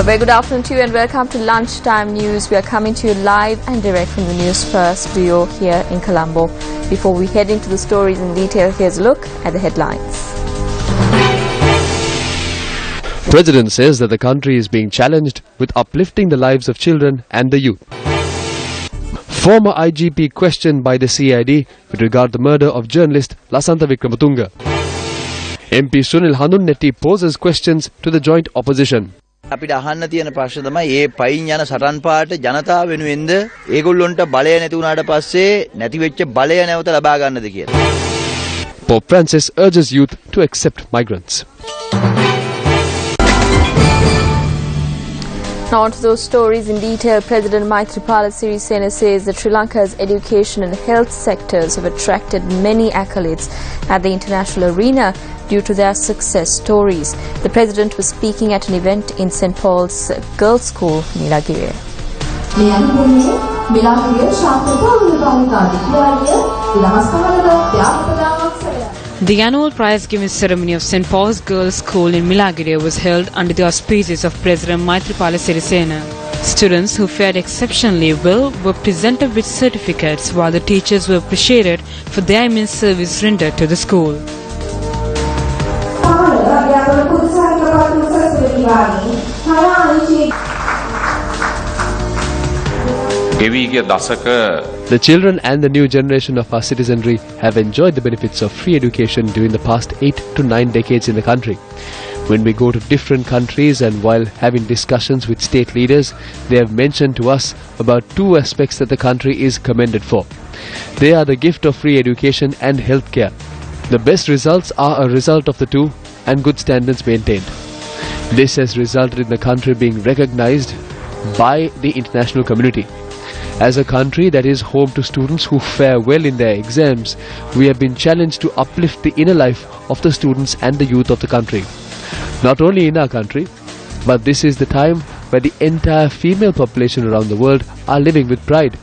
A very good afternoon to you and welcome to Lunchtime News. We are coming to you live and direct from the Newsfirst studio here in Colombo. Before we head into the stories in detail, here's a look at the headlines. President says that the country is being challenged with uplifting the lives of children and the youth. Former IGP questioned by the CID with regard to the murder of journalist Lasantha Wickramatunge. MP Sunil Hanunnetti poses questions to the joint opposition. අපිට අහන්න තියෙන ප්‍රශ්න තමයි මේ පයින් යන සටන් පාට ජනතාව වෙනුවෙන්ද ඒගොල්ලොන්ට බලය නැති වුණාට පස්සේ නැති වෙච්ච බලය නැවත ලබා ගන්නද කියලා. Pope Francis urges youth to accept migrants. Now on to those stories in detail. President Maithripala Sirisena says that Sri Lanka's education and health sectors have attracted many accolades at the international arena due to their success stories. The president was speaking at an event in St. Paul's Girls' School, Milagiriya. The annual prize-giving ceremony of St. Paul's Girls' School in Milagiriya was held under the auspices of President Maithripala Sirisena. Students who fared exceptionally well were presented with certificates, while the teachers were appreciated for their immense service rendered to the school. The children and the new generation of our citizenry have enjoyed the benefits of free education during the past 8 to 9 decades in the country. When we go to different countries and while having discussions with state leaders, they have mentioned to us about two aspects that the country is commended for. They are the gift of free education and healthcare. The best results are a result of the two and good standards maintained. This has resulted in the country being recognized by the international community. As a country that is home to students who fare well in their exams, we have been challenged to uplift the inner life of the students and the youth of the country. Not only in our country, but this is the time where the entire female population around the world are living with pride.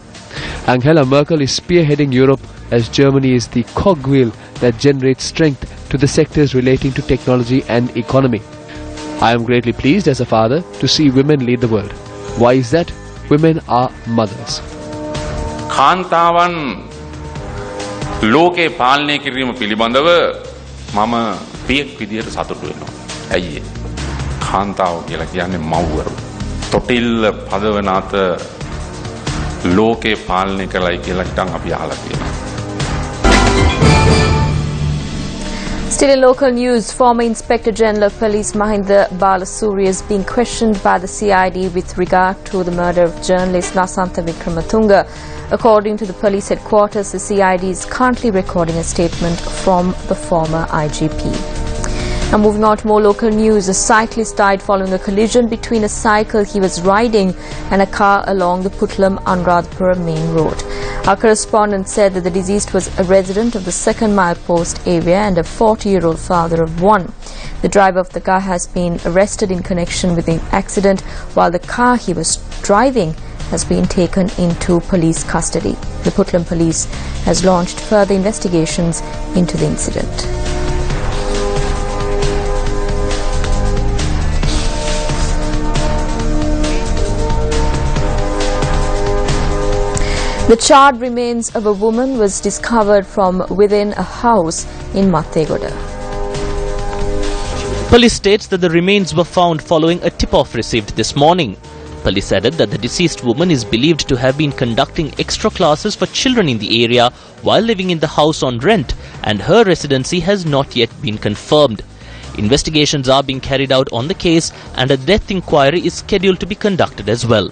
Angela Merkel is spearheading Europe as Germany is the cogwheel that generates strength to the sectors relating to technology and economy. I am greatly pleased as a father to see women lead the world. Why is that? Women are mothers. කාන්තාවන් ලෝකේ පාලනය කිරීම පිළිබඳව මම පියෙක් විදියට සතුටු වෙනවා. ඇයි ඒ? කාන්තාව කියලා කියන්නේ මව්වරු. තොටිල්ල පදවන අත ලෝකේ පාලනය කරලයි කියලා හිතන් අපි අහලා තියෙනවා. Still in local news, former Inspector General of Police Mahinda Balasuriya is being questioned by the CID with regard to the murder of journalist Lasantha Wickramatunge. According to the police headquarters, the CID is currently recording a statement from the former IGP. Now moving on to more local news, a cyclist died following a collision between a cycle he was riding and a car along the Putlam-Anuradhapura main road. Our correspondent said that the deceased was a resident of the second milepost area and a 40-year-old father of one. The driver of the car has been arrested in connection with the accident, while the car he was driving has been taken into police custody. The Putlam police has launched further investigations into the incident. The charred remains of a woman was discovered from within a house in Mattegoda. Police states that the remains were found following a tip-off received this morning. Police added that the deceased woman is believed to have been conducting extra classes for children in the area while living in the house on rent, and her residency has not yet been confirmed. Investigations are being carried out on the case and a death inquiry is scheduled to be conducted as well.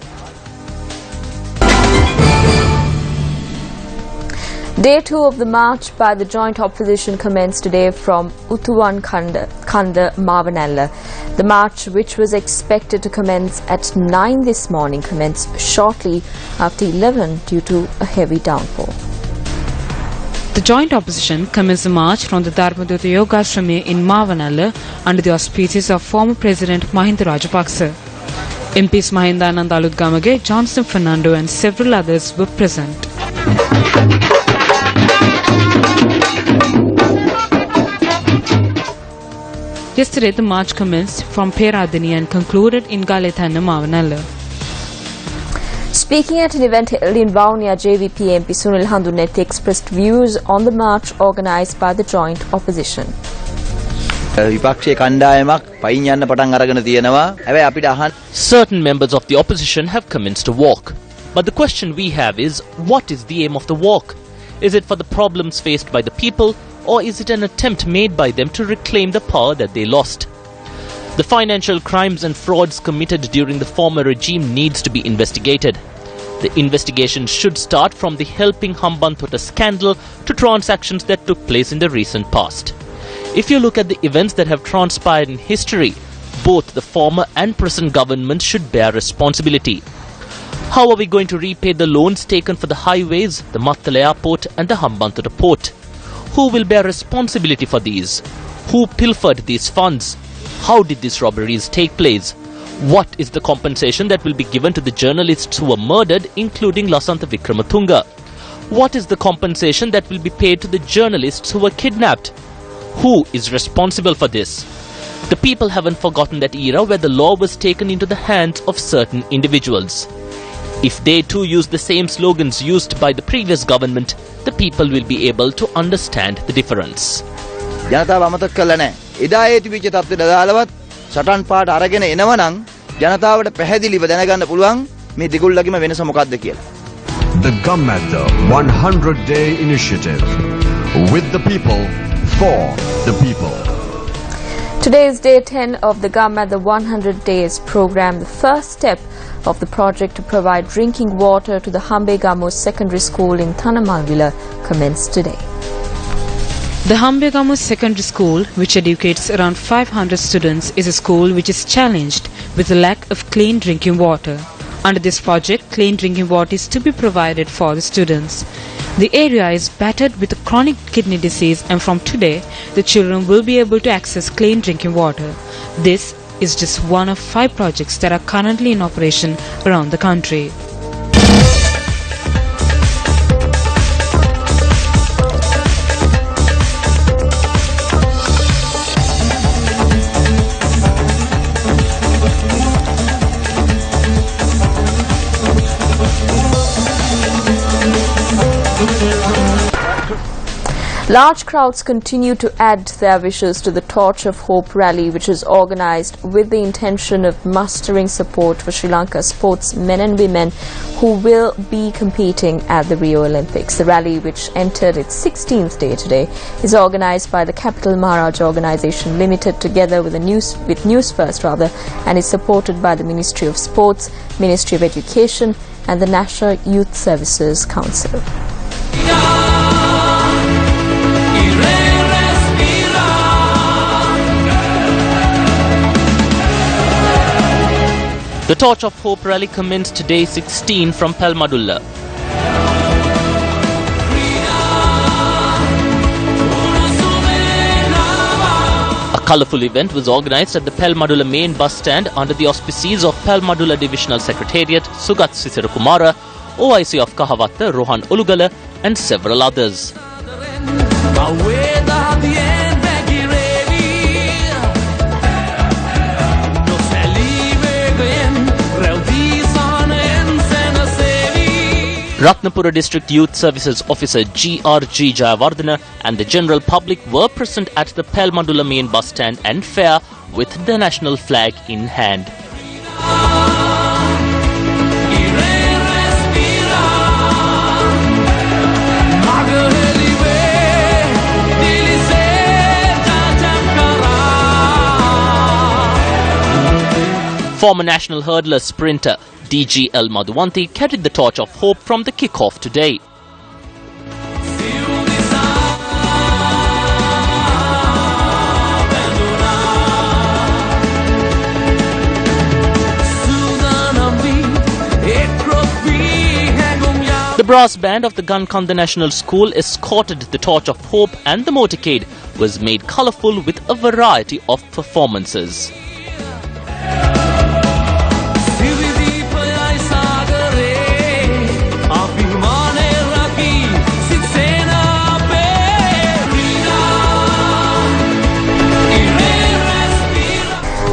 Day 2 of the march by the joint opposition commenced today from Uthuwan Kanda, Mavanalla. The march, which was expected to commence at 9 this morning, commenced shortly after 11 due to a heavy downpour. The joint opposition commenced the march from the Dharmadutta Yogashrami in Mavanalla under the auspices of former President Mahinda Rajapaksa. MPs Mahinda Anand Aludgamage, Johnson Fernando and several others were present. Yesterday, the march commenced from Peradeniya and concluded in Galethanna Mavanalla. Speaking at an event held in Vaunia, JVP MP Sunil Handunethi expressed views on the march organised by the joint opposition. විපක්ෂයේ කණ්ඩායමක් පයින් යන්න පටන් අරගෙන තියෙනවා. හැබැයි අපිට අහන්න Certain members of the opposition have commenced a walk. But the question we have is, what is the aim of the walk? Is it for the problems faced by the people, or is it an attempt made by them to reclaim the power that they lost? The financial crimes and frauds committed during the former regime needs to be investigated. The investigation should start from the helping Hambantota scandal to transactions that took place in the recent past. If you look at the events that have transpired in history, both the former and present governments should bear responsibility. How are we going to repay the loans taken for the highways, the Mattala Airport and the Hambantota Port? Who will bear responsibility for these? Who pilfered these funds? How did these robberies take place? What is the compensation that will be given to the journalists who were murdered, including Lasantha Wickrematunge? What is the compensation that will be paid to the journalists who were kidnapped? Who is responsible for this? The people haven't forgotten that era where the law was taken into the hands of certain individuals. If they too use the same slogans used by the previous government, the people will be able to understand the difference. ජනතාව අමතක කළා නැහැ. එදා ඒ තිබිච්ච තත්ත්වයට දාලවත් සටන් පාට අරගෙන එනවනම් ජනතාවට පැහැදිලිව දැනගන්න පුළුවන් මේ දෙගොල්ලගේම වෙනස මොකක්ද කියලා. The Gammadda 100-day initiative. With the people, for the people. Today is day 10 of the Gammadda 100 Days program. The first step of the project to provide drinking water to the Hambegamo Secondary School in Thanamalwila commenced today. The Hambegamo Secondary School, which educates around 500 students, is a school which is challenged with the lack of clean drinking water. Under this project, clean drinking water is to be provided for the students. The area is battered with a chronic kidney disease, and from today, the children will be able to access clean drinking water. This is just one of 5 projects that are currently in operation around the country. Large crowds continue to add their wishes to the Torch of Hope rally, which is organised with the intention of mustering support for Sri Lanka sportsmen and women who will be competing at the Rio Olympics. The rally, which entered its 16th day today, is organised by the Capital Maharaj Organisation Limited together with Newsfirst, and is supported by the Ministry of Sports, Ministry of Education and the National Youth Services Council. The Torch of Hope rally commenced day 16 from Palmadulla. A colourful event was organised at the Palmadulla main bus stand under the auspices of Palmadulla Divisional Secretariat, Sugat Sisirakumara, OIC of Kahavatta, Rohan Ulugala and several others. Ratnapura District Youth Services Officer GRG Jayawardena and the general public were present at the Palmadulla main bus stand and fair with the national flag in hand. Former national hurdler sprinter DGL Madhuvanti carried the torch of hope from the kick-off today. The brass band of the Gankanda National School escorted the torch of hope, and the motorcade was made colourful with a variety of performances.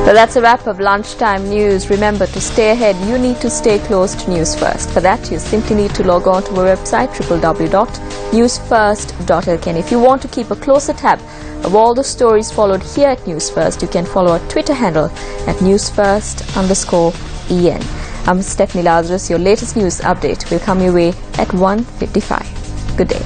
Well, that's a wrap of lunchtime news. Remember, to stay ahead, you need to stay close to News First. For that, you simply need to log on to our website, www.Newsfirst.lk. And if you want to keep a closer tab of all the stories followed here at News First, you can follow our Twitter handle at Newsfirst_EN. I'm Stephanie Lazarus. Your latest news update will come your way at 1:55. Good day.